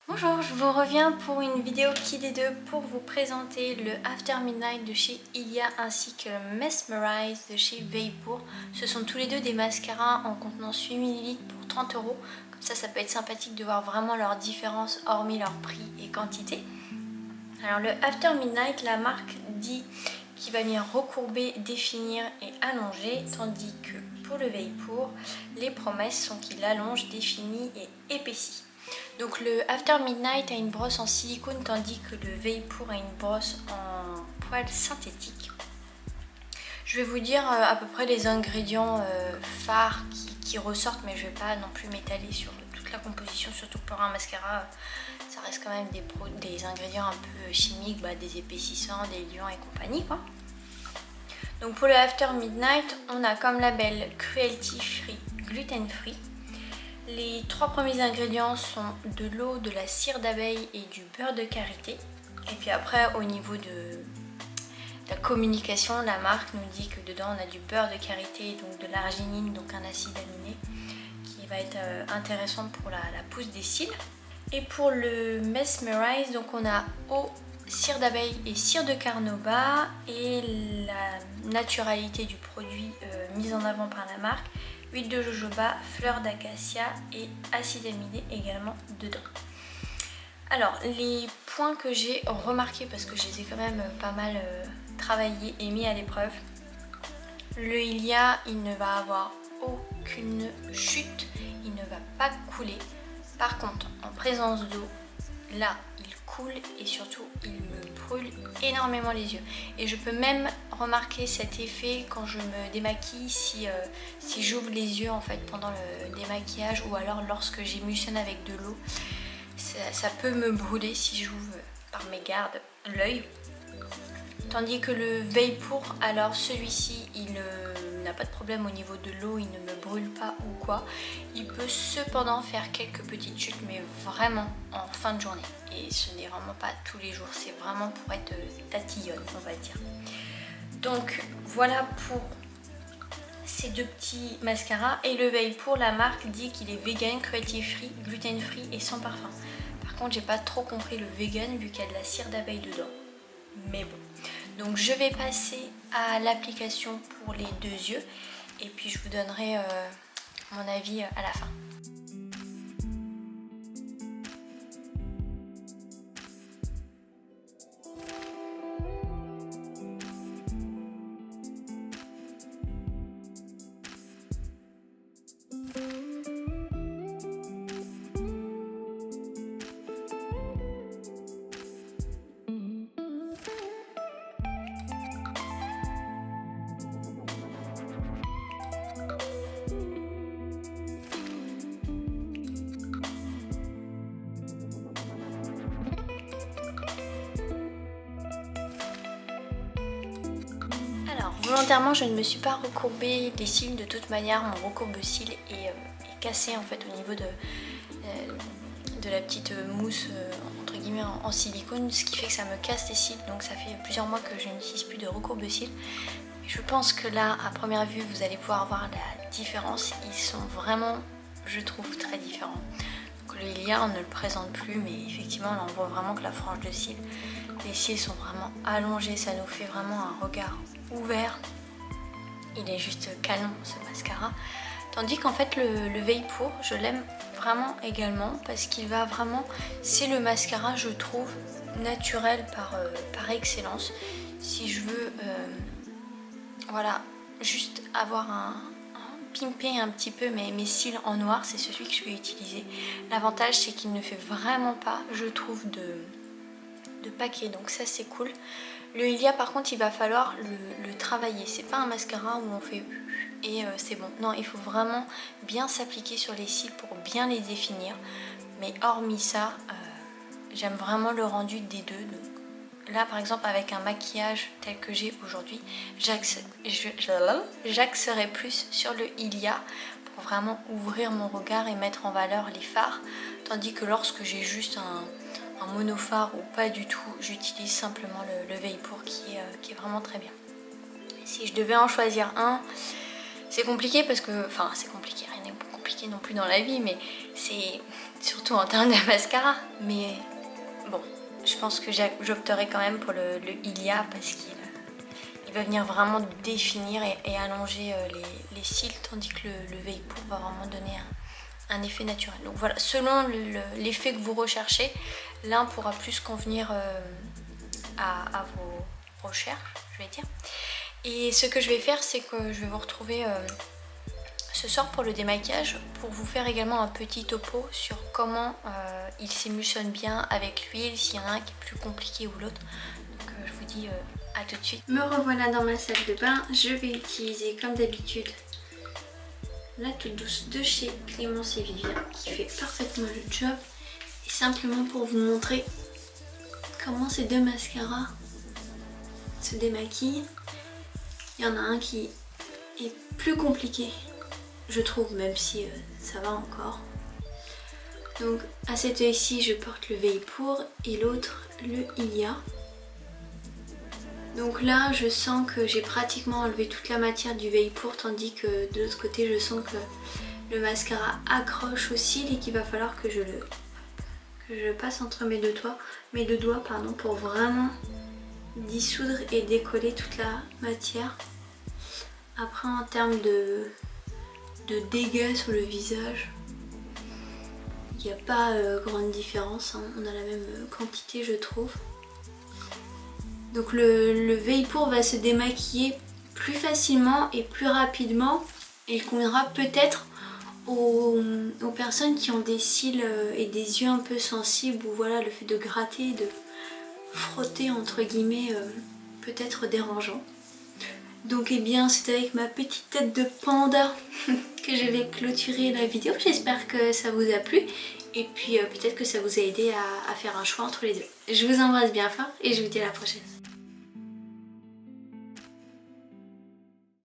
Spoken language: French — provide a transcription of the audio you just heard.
Bonjour, je vous reviens pour une vidéo qui des deux pour vous présenter le After Midnight de chez Ilia ainsi que le Mesmerize de chez Veipur. Ce sont tous les deux des mascaras en contenance 8 ml pour 30 €. Comme ça peut être sympathique de voir vraiment leur différence hormis leur prix et quantité. Alors le After Midnight, la marque dit qu'il va venir recourber, définir et allonger, tandis que pour le Veipur, les promesses sont qu'il allonge, définit et épaissit. Donc le After Midnight a une brosse en silicone tandis que le Veipur a une brosse en poil synthétique. Je vais vous dire à peu près les ingrédients phares qui ressortent, mais je ne vais pas non plus m'étaler sur toute la composition, surtout pour un mascara. Ça reste quand même des ingrédients un peu chimiques, des épaississants, des liants et compagnie quoi. Donc pour le After Midnight, on a comme label cruelty free, gluten free. Les trois premiers ingrédients sont de l'eau, de la cire d'abeille et du beurre de karité. Et puis après, au niveau de la communication, la marque nous dit que dedans on a du beurre de karité, donc de l'arginine, donc un acide aminé, qui va être intéressant pour la pousse des cils. Et pour le Mesmerize, donc on a eau, cire d'abeille et cire de carnauba, et la naturalité du produit mise en avant par la marque. Huile de jojoba, fleur d'acacia et acide aminé également dedans. Alors les points que j'ai remarqués, parce que je les ai quand même pas mal travaillés et mis à l'épreuve. Le Ilia, il ne va avoir aucune chute, il ne va pas couler. Par contre, en présence d'eau, là il coule et surtout il me brûle énormément les yeux. Et je peux même remarquer cet effet quand je me démaquille, si j'ouvre les yeux en fait pendant le démaquillage, ou alors lorsque j'émulsionne avec de l'eau. Ça peut me brûler si j'ouvre par mégarde l'œil. Tandis que le Veipur, alors celui-ci, il n'a pas de problème au niveau de l'eau, il ne me brûle pas ou quoi. Il peut cependant faire quelques petites chutes, mais vraiment en fin de journée. Et ce n'est vraiment pas tous les jours, c'est vraiment pour être tatillonne, on va dire. Donc voilà pour ces deux petits mascaras. Et le Veipur, la marque dit qu'il est vegan, cruelty free, gluten free et sans parfum. Par contre, j'ai pas trop compris le vegan vu qu'il y a de la cire d'abeille dedans. Mais bon. Donc je vais passer à l'application pour les deux yeux et puis je vous donnerai mon avis à la fin. Volontairement, je ne me suis pas recourbé les cils. De toute manière, mon recourbe-cils est cassé en fait au niveau de la petite mousse entre guillemets en silicone, ce qui fait que ça me casse les cils. Donc ça fait plusieurs mois que je n'utilise plus de recourbe-cils. Je pense que là, à première vue, vous allez pouvoir voir la différence. Ils sont vraiment, je trouve, très différents. Donc le Ilia, on ne le présente plus, mais effectivement, là, on voit vraiment que la frange de cils, les cils sont vraiment allongés. Ça nous fait vraiment un regard ouvert. Il est juste canon ce mascara. Tandis qu'en fait le Veipur, je l'aime vraiment également parce qu'il va vraiment, c'est le mascara je trouve naturel par excellence. Si je veux voilà, juste avoir pimper un petit peu mes cils en noir, c'est celui que je vais utiliser. L'avantage c'est qu'il ne fait vraiment pas, je trouve, de paquet, donc ça c'est cool. Le Ilia par contre il va falloir le travailler, c'est pas un mascara où on fait et c'est bon. Non, il faut vraiment bien s'appliquer sur les cils pour bien les définir. Mais hormis ça, j'aime vraiment le rendu des deux. Donc, là par exemple avec un maquillage tel que j'ai aujourd'hui, j'axerai plus sur le Ilia pour vraiment ouvrir mon regard et mettre en valeur les fards. Tandis que lorsque j'ai juste un monophare ou pas du tout, j'utilise simplement le Veipur qui est vraiment très bien. Si je devais en choisir un, c'est compliqué parce que, enfin c'est compliqué, rien n'est compliqué non plus dans la vie, mais c'est surtout en termes de mascara. Mais bon, je pense que j'opterai quand même pour le Ilia parce qu'il va venir vraiment définir et allonger les cils, tandis que le Veilpour va vraiment donner un effet naturel. Donc voilà, selon l'effet que vous recherchez, l'un pourra plus convenir à vos recherches, je vais dire. Et ce que je vais faire, c'est que je vais vous retrouver ce soir pour le démaquillage, pour vous faire également un petit topo sur comment il s'émulsionne bien avec l'huile, s'il y en a un qui est plus compliqué ou l'autre. Donc je vous dis à tout de suite. Me revoilà dans ma salle de bain. Je vais utiliser comme d'habitude la toute douce de chez Clémence et Vivien qui fait parfaitement le job. Et simplement pour vous montrer comment ces deux mascaras se démaquillent. Il y en a un qui est plus compliqué, je trouve, même si ça va encore. Donc à cet œil-ci je porte le Veilpour et l'autre le Ilia. Donc là je sens que j'ai pratiquement enlevé toute la matière du Veilpour, tandis que de l'autre côté je sens que le mascara accroche au cil et qu'il va falloir que je le passe entre mes deux doigts pour vraiment dissoudre et décoller toute la matière. Après en termes de dégâts sur le visage, il n'y a pas grande différence, hein. On a la même quantité je trouve. Donc le Veilpour va se démaquiller plus facilement et plus rapidement. Et il conviendra peut-être aux personnes qui ont des cils et des yeux un peu sensibles, où voilà, le fait de gratter, de frotter entre guillemets peut être dérangeant. Donc eh bien c'est avec ma petite tête de panda que je vais clôturer la vidéo. J'espère que ça vous a plu et puis peut-être que ça vous a aidé à faire un choix entre les deux. Je vous embrasse bien fort et je vous dis à la prochaine.